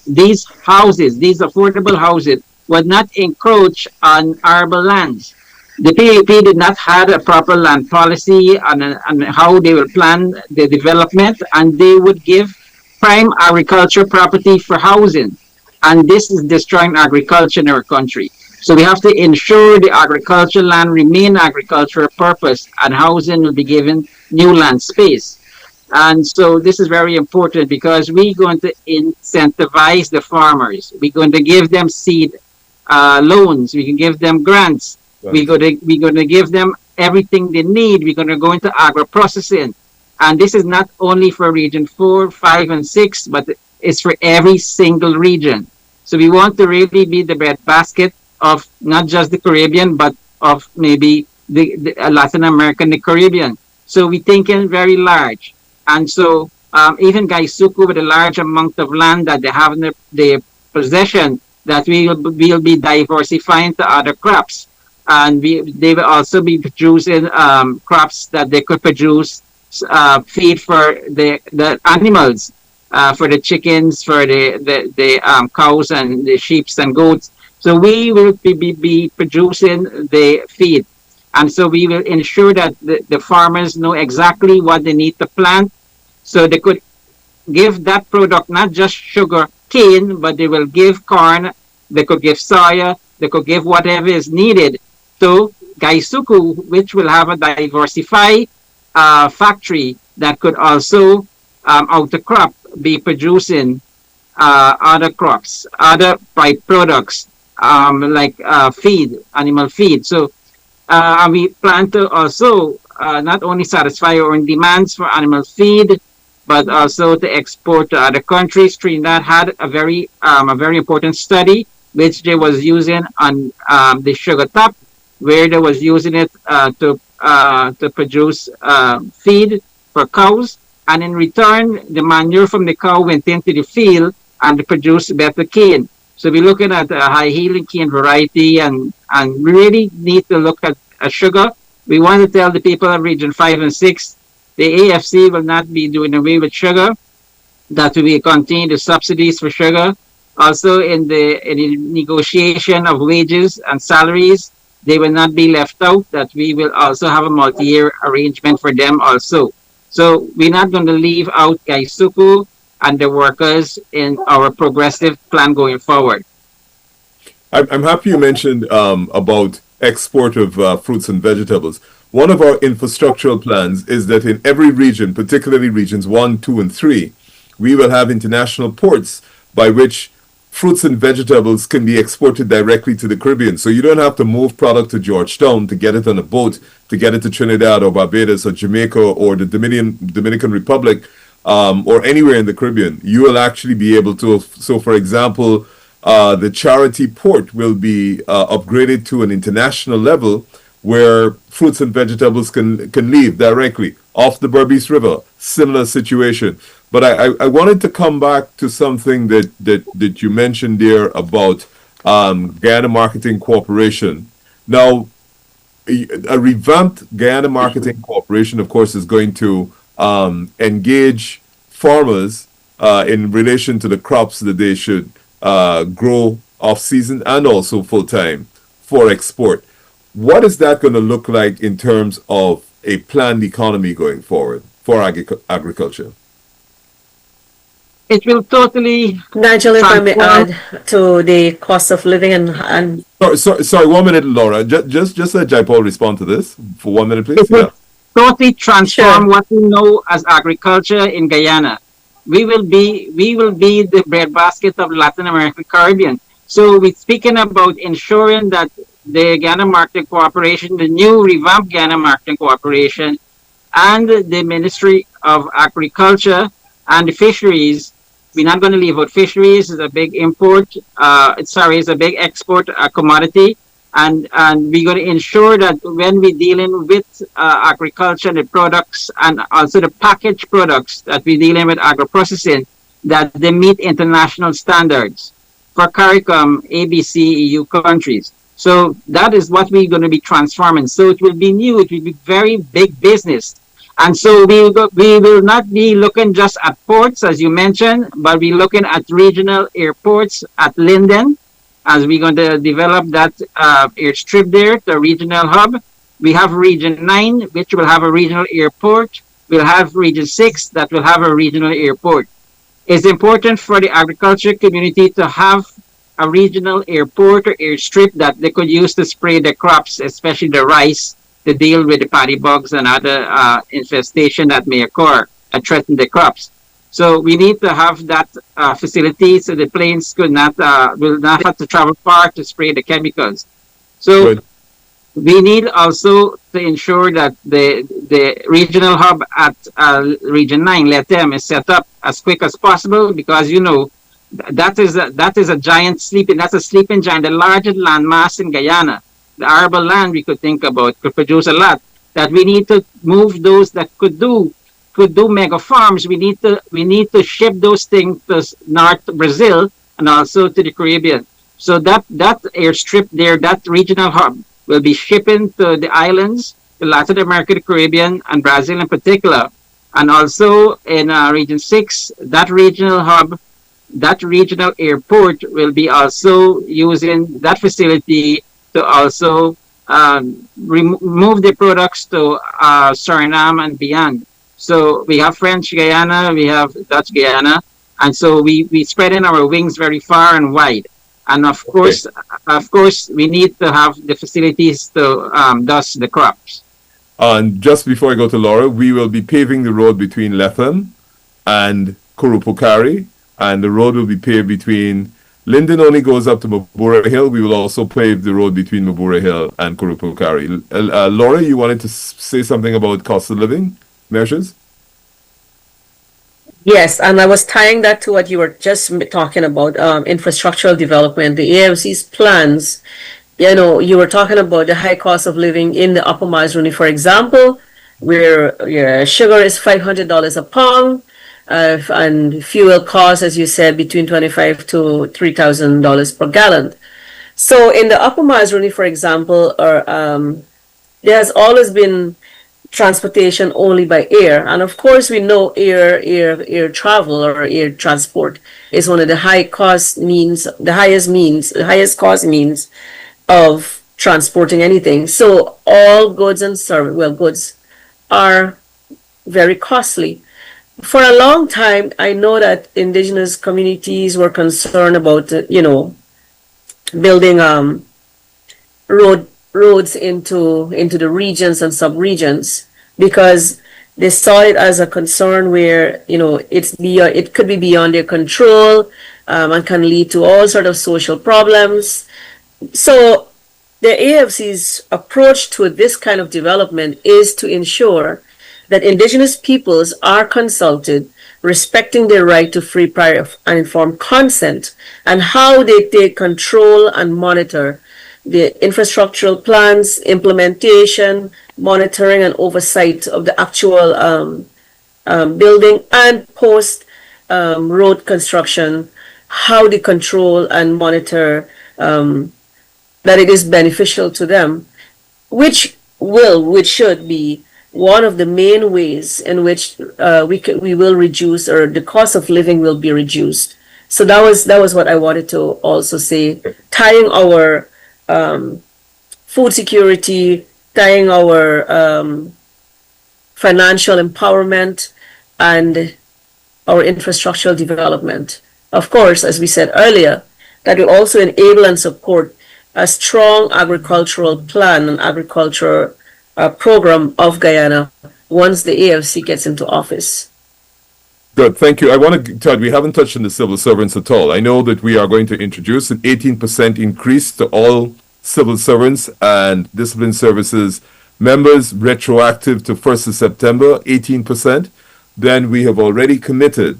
Speaker 3: these houses, these affordable houses, would not encroach on arable lands. The PAP did not have a proper land policy on how they will plan the development, and they would give prime agriculture property for housing. And this is destroying agriculture in our country. So we have to ensure the agricultural land remain agricultural purpose and housing will be given new land space. And so this is very important because we're going to incentivize the farmers. We're going to give them seed loans. We can give them grants. Right. We're going to give them everything they need. We're going to go into agro-processing. And this is not only for region 4, 5, and 6, but it's for every single region. So we want to really be the breadbasket of not just the Caribbean, but of maybe the Latin America and the Caribbean. So we're thinking very large. And so even Gaisuku, with a large amount of land that they have in their possession, that we will be diversifying to other crops. And they will also be producing crops that they could produce feed for the animals, for the chickens, for the cows and the sheep and goats. So we will be producing the feed. And so we will ensure that the farmers know exactly what they need to plant. So they could give that product, not just sugar cane, but they will give corn, they could give soya, they could give whatever is needed to Gaisuku, which will have a diversified factory that could also, out the crop, be producing other crops, other products, like feed, animal feed. So we plan to also not only satisfy our own demands for animal feed, but also to export to other countries. Trinidad had a very important study which they was using on the sugar top, where they was using it to produce feed for cows, and in return the manure from the cow went into the field and produced better cane. So we're looking at a high yielding cane variety, and we really need to look at sugar. We want to tell the people of region 5 and 6, the AFC will not be doing away with sugar, that we will continue the subsidies for sugar. Also in the negotiation of wages and salaries, they will not be left out, that we will also have a multi-year arrangement for them also. So we're not going to leave out Gaisuku and the workers in our progressive plan going forward.
Speaker 2: I'm happy you mentioned about export of fruits and vegetables. One of our infrastructural plans is that in every region, particularly regions 1, 2, and 3, we will have international ports by which fruits and vegetables can be exported directly to the Caribbean. So you don't have to move product to Georgetown to get it on a boat, to get it to Trinidad or Barbados or Jamaica or the Dominican Republic or anywhere in the Caribbean. You will actually be able to. So, for example, the Charity Port will be upgraded to an international level where fruits and vegetables can leave directly off the Berbice River. Similar situation. But I wanted to come back to something that you mentioned there about Guyana Marketing Corporation. Now, a revamped Guyana Marketing Corporation, of course, is going to engage farmers in relation to the crops that they should grow off season and also full time for export. What is that going to look like in terms of a planned economy going forward for agriculture?
Speaker 3: It will totally
Speaker 4: Nigel, if I may
Speaker 3: transform.
Speaker 4: add to the cost of living and
Speaker 2: Sorry, 1 minute, Laura. Just let Jaipal respond to this for 1 minute, please.
Speaker 3: It will totally transform
Speaker 4: Sure.
Speaker 3: what we know as agriculture in Guyana. We will be the breadbasket of Latin American Caribbean. So we're speaking about ensuring that the Guyana Marketing Corporation, the new revamped Guyana Marketing Corporation, and the Ministry of Agriculture and the Fisheries. We're not going to leave out fisheries. It's a big import. It's a big export commodity, and we're going to ensure that when we're dealing with agriculture, the products, and also the packaged products that we're dealing with agro-processing, that they meet international standards for CARICOM, ABC, EU countries. So that is what we're going to be transforming. So it will be new. It will be very big business. And so we will not be looking just at ports, as you mentioned, but we're looking at regional airports at Linden, as we're going to develop that airstrip there, the regional hub. We have Region 9, which will have a regional airport. We'll have Region 6 that will have a regional airport. It's important for the agriculture community to have a regional airport or airstrip that they could use to spray the crops, especially the rice, to deal with the paddy bugs and other infestation that may occur and threaten the crops. So we need to have that facility so the planes will not have to travel far to spray the chemicals. So
Speaker 2: Good.
Speaker 3: we need also to ensure that the regional hub at Region 9, LETEM, is set up as quick as possible, because that is a giant that's a sleeping giant, the largest landmass in Guyana. The arable land we could think about could produce a lot. That we need to move those that could do mega farms. We need to ship those things to North Brazil and also to the Caribbean. So that airstrip there, that regional hub, will be shipping to the islands, the Latin America, the Caribbean, and Brazil in particular. And also in Region 6, that regional hub, that regional airport will be also using that facility to also remove the products to Suriname and beyond. So we have French Guyana, we have Dutch Guyana, and so we spreading our wings very far and wide. And of course, we need to have the facilities to dust the crops.
Speaker 2: And just before I go to Laura, we will be paving the road between Lethem and Kurupukari, and the road will be paved between Linden only goes up to Mabura Hill. We will also pave the road between Mabura Hill and Kurupukari. Laura, you wanted to say something about cost of living measures?
Speaker 4: yes, and I was tying that to what you were just talking about, infrastructural development, the AFC's plans. You were talking about the high cost of living in the Upper Mazruni, for example, where sugar is $500 a pound, and fuel costs, as you said, between $25 to $3,000 per gallon. So in the Upper Mazruni, for example, there has always been transportation only by air, and of course we know air travel or air transport is one of the highest cost means of transporting anything. So all goods and goods are very costly. For a long time, I know that indigenous communities were concerned about, building roads into the regions and sub-regions, because they saw it as a concern where, it could be beyond their control, and can lead to all sort of social problems. So the AFC's approach to this kind of development is to ensure that indigenous peoples are consulted, respecting their right to free, prior, and informed consent, and how they take control and monitor the infrastructural plans, implementation, monitoring, and oversight of the actual building and post road construction, how they control and monitor that it is beneficial to them, which should be one of the main ways in which we will reduce, or the cost of living will be reduced. So that was what I wanted to also say, tying our food security, tying our financial empowerment and our infrastructural development. Of course, as we said earlier, that will also enable and support a strong agricultural plan and agriculture program of Guyana once the AFC gets into office.
Speaker 2: Good, thank you. I want to, Todd, we haven't touched on the civil servants at all. I know that we are going to introduce an 18% increase to all civil servants and discipline services members, retroactive to 1st of September, 18%. Then we have already committed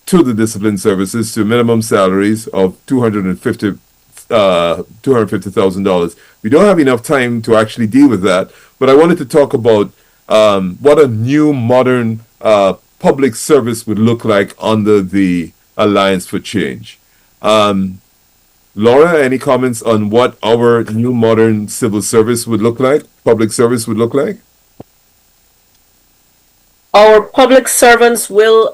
Speaker 2: to the discipline services to minimum salaries of $250,000. We don't have enough time to actually deal with that, but I wanted to talk about what a new modern public service would look like under the Alliance for Change. Laura, any comments on what our new modern civil service would look like, public service would look like?
Speaker 4: Our public servants will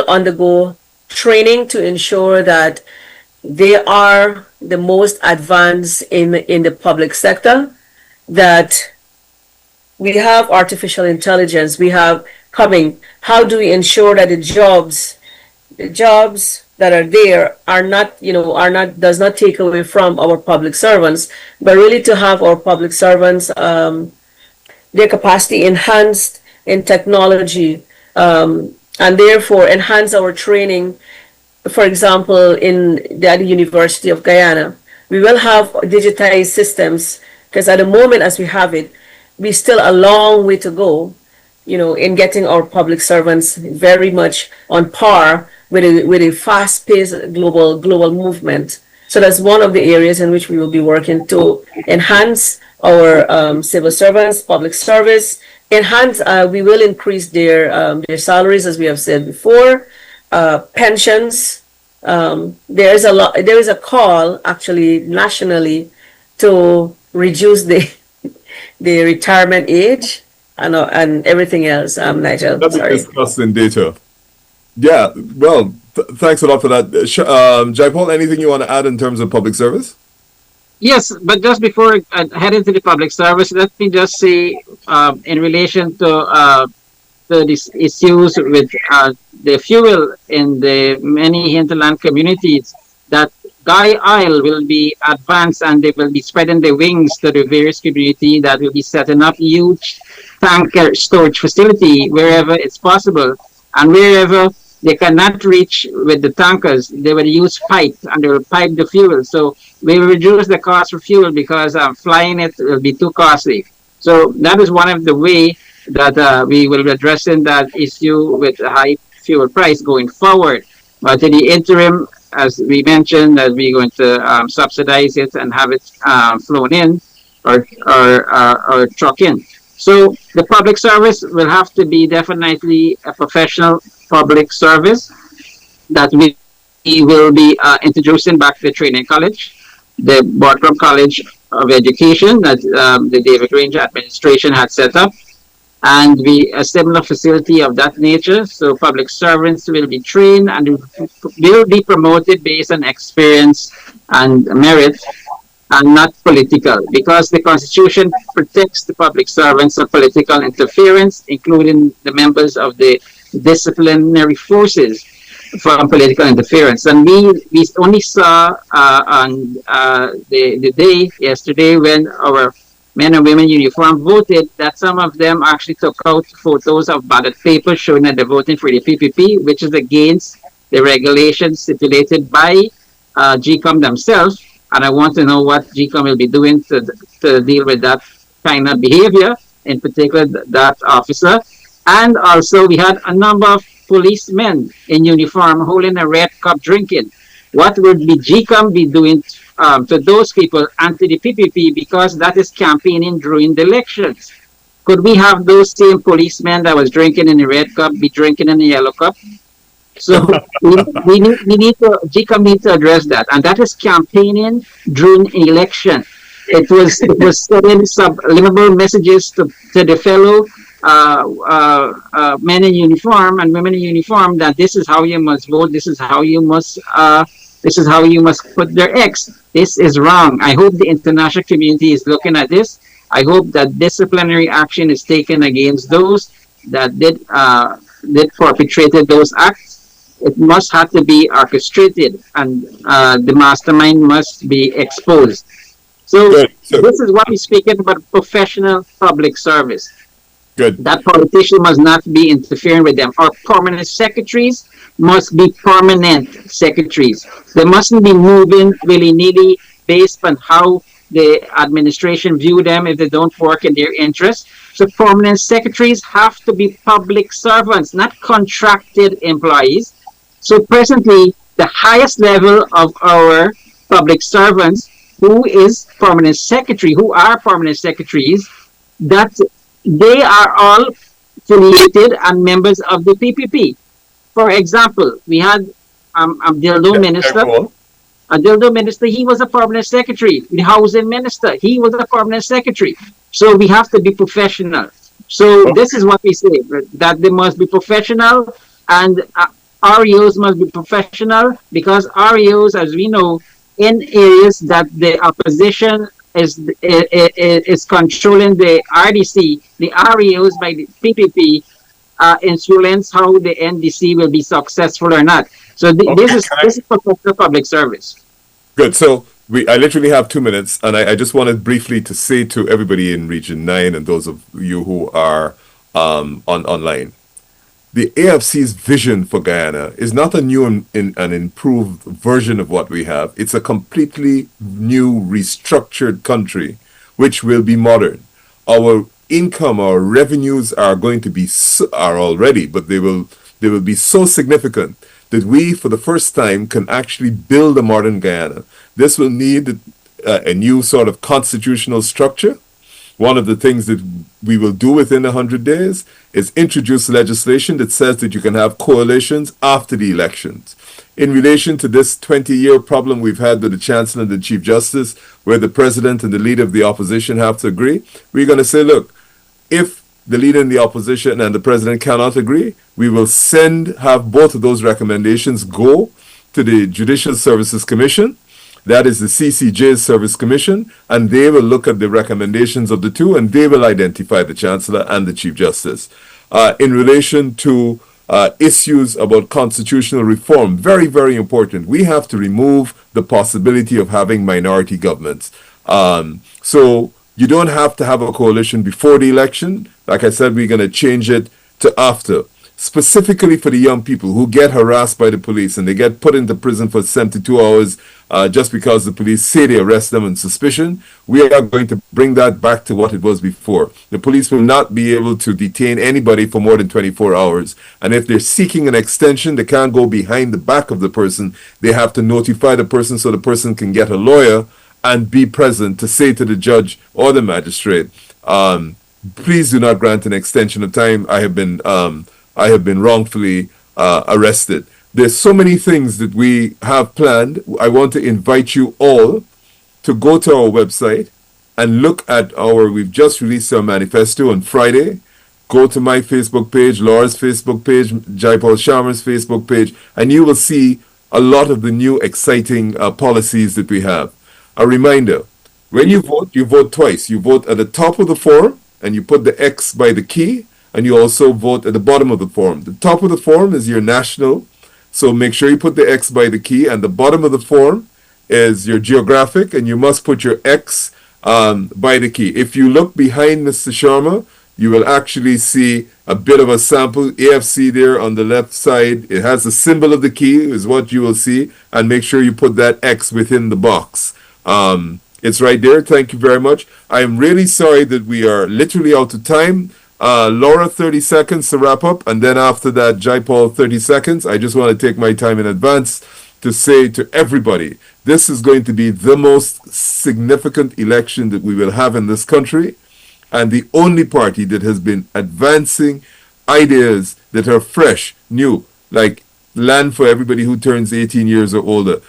Speaker 4: undergo training to ensure that they are the most advanced in the public sector, that we have artificial intelligence, we have coming. How do we ensure that the jobs that are there does not take away from our public servants, but really to have our public servants their capacity enhanced in technology, and therefore enhance our training. For example, at the University of Guyana, we will have digitized systems, because at the moment as we have it, we still a long way to go, in getting our public servants very much on par with a fast-paced global movement. So that's one of the areas in which we will be working to enhance our civil servants, public service. We will increase their salaries, as we have said before. Pensions. There is a call actually nationally to reduce the retirement age and everything else. Nigel, sorry.
Speaker 2: Discussed in data. Yeah, well, thanks a lot for that. Jaipal, anything you want to add in terms of public service?
Speaker 3: Yes, but just before I head into the public service, let me just say, in relation to these issues with the fuel in the many hinterland communities, that Guy Isle will be advanced and they will be spreading their wings to the various community that will be setting up huge tanker storage facility wherever it's possible, and wherever they cannot reach with the tankers, they will use pipe and they will pipe the fuel. So we will reduce the cost for fuel because flying it will be too costly. So that is one of the way that we will be addressing that issue with the high fuel price going forward. But in the interim, as we mentioned, that we're going to subsidize it and have it flown in or truck in. So the public service will have to be definitely a professional public service that we will be introducing back to the training college, the Bartram College of Education that the David Ranger administration had set up, and a similar facility of that nature. So public servants will be trained and will be promoted based on experience and merit, and not political, because the Constitution protects the public servants of political interference, including the members of the disciplinary forces from political interference. And we only saw on the day yesterday when our men and women in uniform voted that some of them actually took out photos of ballot papers showing that they're voting for the PPP, which is against the regulations stipulated by GCOM themselves. And I want to know what GCOM will be doing to deal with that kind of behavior, in particular that officer. And also we had a number of policemen in uniform holding a red cup drinking. What would GCOM be doing to those people and to the PPP, because that is campaigning during the elections? Could we have those same policemen that was drinking in the red cup be drinking in the yellow cup? So we need to GCOM need to address that, and that is campaigning during an election. it was sending subliminal messages to the fellow men in uniform and women in uniform that this is how you must vote, this is how you must put their X. This is wrong. I hope the international community is looking at this. I hope that disciplinary action is taken against those that did perpetrated those acts. It must have to be orchestrated, and the mastermind must be exposed. So
Speaker 2: Good. So,
Speaker 3: this is what we're speaking about: professional public service.
Speaker 2: good.
Speaker 3: That politician must not be interfering with them. Our permanent secretaries must be permanent secretaries. They mustn't be moving willy-nilly based on how the administration view them if they don't work in their interest. So permanent secretaries have to be public servants, not contracted employees. So presently, the highest level of our public servants, who are permanent secretaries, that they are all affiliated and members of the PPP. For example, we had a dildo minister.
Speaker 2: Go
Speaker 3: A dildo minister, he was a permanent secretary. The housing minister, he was a permanent secretary. So we have to be professional. So this is what we say, that they must be professional, and REOs must be professional, because REOs, as we know, in areas that the opposition is controlling the RDC, the REOs by the PPP influence how the NDC will be successful or not. So this is professional public service.
Speaker 2: Good. So I literally have 2 minutes, and I just wanted briefly to say to everybody in Region 9 and those of you who are online, the AFC's vision for Guyana is not a new and improved version of what we have. It's a completely new, restructured country, which will be modern. Our income, our revenues are going to be, are already, but they will be so significant that we, for the first time, can actually build a modern Guyana. This will need a new sort of constitutional structure. One of the things that we will do within 100 days is introduce legislation that says that you can have coalitions after the elections. In relation to this 20-year problem we've had with the Chancellor and the Chief Justice, where the President and the leader of the opposition have to agree, we're going to say, look, if the leader in the opposition and the President cannot agree, we will have both of those recommendations go to the Judicial Services Commission. That is the CCJ's Service Commission, and they will look at the recommendations of the two, and they will identify the Chancellor and the Chief Justice. In relation to issues about constitutional reform, very, very important. We have to remove the possibility of having minority governments. So you don't have to have a coalition before the election. Like I said, we're going to change it to after. Specifically for the young people who get harassed by the police and they get put into prison for 72 hours just because the police say they arrest them on suspicion, we are going to bring that back to what it was before. The police will not be able to detain anybody for more than 24 hours. And if they're seeking an extension, they can't go behind the back of the person. They have to notify the person so the person can get a lawyer and be present to say to the judge or the magistrate, please do not grant an extension of time. I have been wrongfully arrested. There's so many things that we have planned. I want to invite you all to go to our website and look at we've just released our manifesto on Friday. Go to my Facebook page, Laura's Facebook page, Jaipal Sharma's Facebook page, and you will see a lot of the new exciting policies that we have. A reminder, when you vote twice. You vote at the top of the form, and you put the X by the key, and you also vote at the bottom of the form. The top of the form is your national, so make sure you put the X by the key, and the bottom of the form is your geographic, and you must put your X by the key. If you look behind Mr. Sharma, you will actually see a bit of a sample AFC there on the left side. It has the symbol of the key is what you will see, and make sure you put that X within the box. It's right there. Thank you very much. I am really sorry that we are literally out of time. Laura, 30 seconds to wrap up, and then after that, Jaipal, 30 seconds. I just want to take my time in advance to say to everybody, this is going to be the most significant election that we will have in this country, and the only party that has been advancing ideas that are fresh, new, like land for everybody who turns 18 years or older,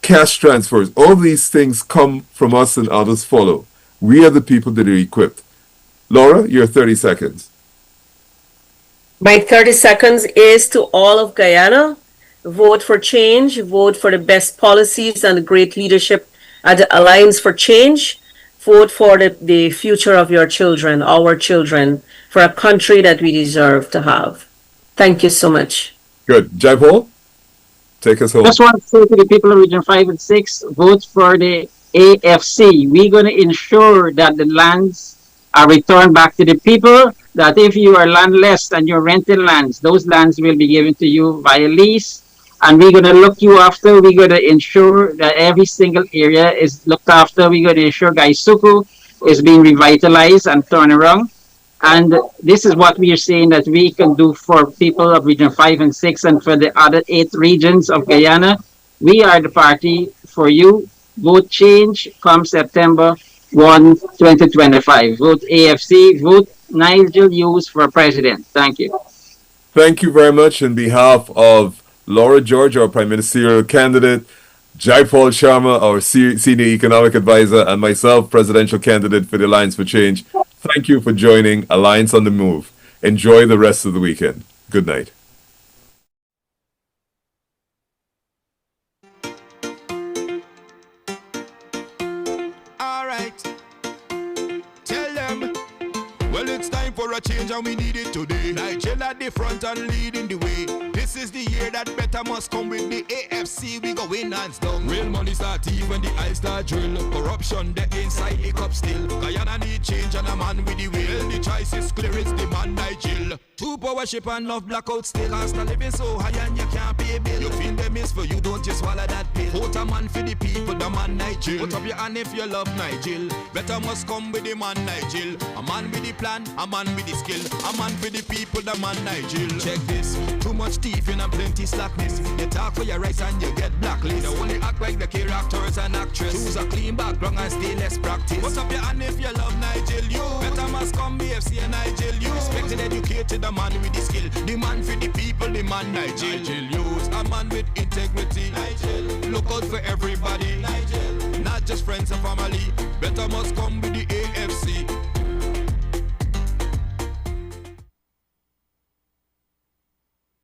Speaker 2: cash transfers, all these things come from us and others follow. We are the people that are equipped. Laura, your 30 seconds.
Speaker 4: My 30 seconds is to all of Guyana. Vote for change, vote for the best policies and the great leadership at the Alliance for Change. Vote for the future of your children, our children, for a country that we deserve to have. Thank you so much.
Speaker 2: Good. Jaipal, take us home.
Speaker 3: Just want to say to the people of Region 5 and 6, vote for the AFC. We're going to ensure that the lands are returned back to the people, that if you are landless and you're renting lands, those lands will be given to you via lease. And we're going to look you after. We're going to ensure that every single area is looked after. We're going to ensure Gaisuku is being revitalized and turned around. And this is what we are saying that we can do for people of Region 5 and 6 and for the other 8 regions of Guyana. We are the party for you. Vote change come September 1, 2025. Vote AFC. Vote Nigel Hughes for president. Thank you.
Speaker 2: Thank you very much on behalf of Laura George, our prime ministerial candidate, Jaipal Sharma, our senior economic advisor, and myself, presidential candidate for the Alliance for Change. Thank you for joining Alliance on the Move. Enjoy the rest of the weekend. Good night.
Speaker 1: All right. Tell them. Well, it's time for a change and we need it today. Nigel at the front and leading the way. This is the year that better must come with the AFC. We go win hands down. Real money start thief when the eyes start drill. Corruption the inside the cup still. Guyana need change and a man with the will. The choice is clear, it's the man Nigel. 2 power ship and enough blackout still. Cost of living so high and you can't pay bill. You feel them is for you, don't just swallow that pill. Vote a man for the people, the man Nigel. Put up your hand if you love Nigel. Better must come with the man Nigel. A man with the plan, a man with the skill. A man for the people, the man Nigel. Check this, too much thieving and plenty slackness. You talk for your rights and you get blacklist. You only act like the characters and actress. Choose a clean background and stay less practice. Put up your hand if you love Nigel, you. Better must come BFC and Nigel, you. Respected, educated, the man with the skill. The man for the people, the man Nigel. Nigel Hughes, a man with integrity. Nigel, look out for everybody. Nigel, not just friends and family. Better must come